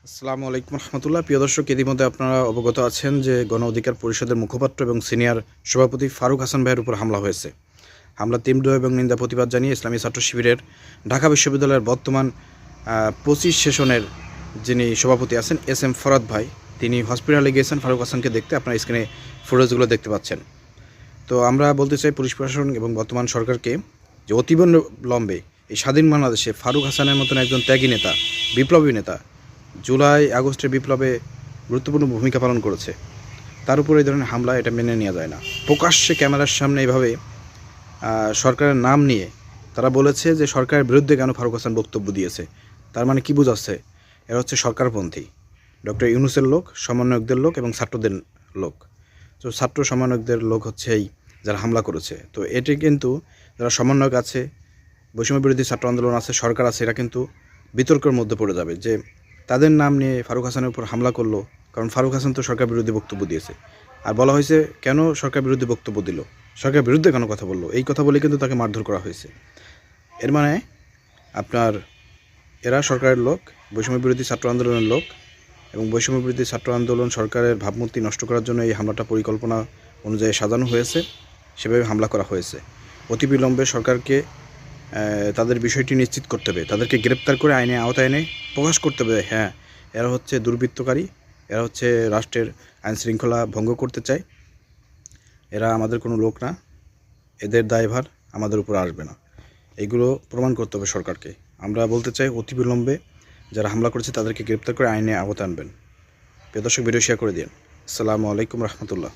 আসসালামু আলাইকুম রহমতুল্লাহ। প্রিয় দর্শক, ইতিমধ্যে আপনারা অবগত আছেন যে গণ অধিকার পরিষদের মুখপাত্র এবং সিনিয়র সভাপতি ফারুক হাসান ভাইয়ের উপর হামলা হয়েছে। হামলা তীব্র এবং নিন্দা প্রতিবাদ জানিয়ে ইসলামী ছাত্র শিবিরের ঢাকা বিশ্ববিদ্যালয়ের বর্তমান 25 সেশনের যিনি সভাপতি আছেন এস এম ফরাদ ভাই, তিনি হসপিটালে গিয়েছেন ফারুক হাসানকে দেখতে। আপনারা স্ক্রিনে ফুটেজগুলো দেখতে পাচ্ছেন। তো আমরা বলতে চাই পুলিশ প্রশাসন এবং বর্তমান সরকারকে যে অতিবিলম্বে এই স্বাধীন বাংলাদেশে ফারুক হাসানের মতন একজন ত্যাগী নেতা, বিপ্লবী নেতা, জুলাই আগস্টের বিপ্লবে গুরুত্বপূর্ণ ভূমিকা পালন করেছে, তার উপর এই ধরনের হামলা এটা মেনে নেওয়া যায় না। প্রকাশ্যে ক্যামেরার সামনে এইভাবে সরকারের নাম নিয়ে তারা বলেছে যে সরকারের বিরুদ্ধে কেন ফারুক হাসান বক্তব্য দিয়েছে। তার মানে কি বোঝাচ্ছে? এরা হচ্ছে সরকারপন্থী, ডক্টর ইউনূসের লোক, সমন্বয়কদের লোক এবং ছাত্রদের লোক। তো ছাত্র সমন্বয়কদের লোক হচ্ছে এই যারা হামলা করেছে। তো এটি কিন্তু যারা সমন্বয়ক আছে, বৈষম্য বিরোধী ছাত্র আন্দোলন আছে, সরকার আছে, এরা কিন্তু বিতর্কের মধ্যে পড়ে যাবে যে তাদের নাম নিয়ে ফারুক হাসানের উপর হামলা করলো। কারণ ফারুক হাসান তো সরকার বিরোধী বক্তব্য দিয়েছে। আর বলা হয়েছে কেন সরকার বিরোধী বক্তব্য দিল, সরকার বিরুদ্ধে কেন কথা বললো, এই কথা বলে কিন্তু তাকে মারধর করা হয়েছে। এর মানে আপনার এরা সরকারের লোক, বৈষম্য বিরোধী ছাত্র আন্দোলনের লোক, এবং বৈষম্য বিরোধী ছাত্র আন্দোলন সরকারের ভাবমূর্তি নষ্ট করার জন্য এই হামলাটা পরিকল্পনা অনুযায়ী সাজানো হয়েছে, সেভাবে হামলা করা হয়েছে। অতিবিলম্বে সরকারকে তাদের বিষয়টি নিশ্চিত করতে হবে, তাদেরকে গ্রেপ্তার করে আইনে আওতায় এনে প্রকাশ করতে হবে, হ্যাঁ এরা হচ্ছে দুর্বৃত্তকারী, এরা হচ্ছে রাষ্ট্রের আইন শৃঙ্খলা ভঙ্গ করতে চায়, এরা আমাদের কোনো লোক না, এদের দায়ভার আমাদের উপর আসবে না। এইগুলো প্রমাণ করতে হবে সরকারকে। আমরা বলতে চাই অতিবিলম্বে যারা হামলা করেছে তাদেরকে গ্রেপ্তার করে আইনে আওতায় আনবেন। প্রিয় দর্শক, ভিডিও শেয়ার করে দিন। আসসালামু আলাইকুম রহমতুল্লাহ।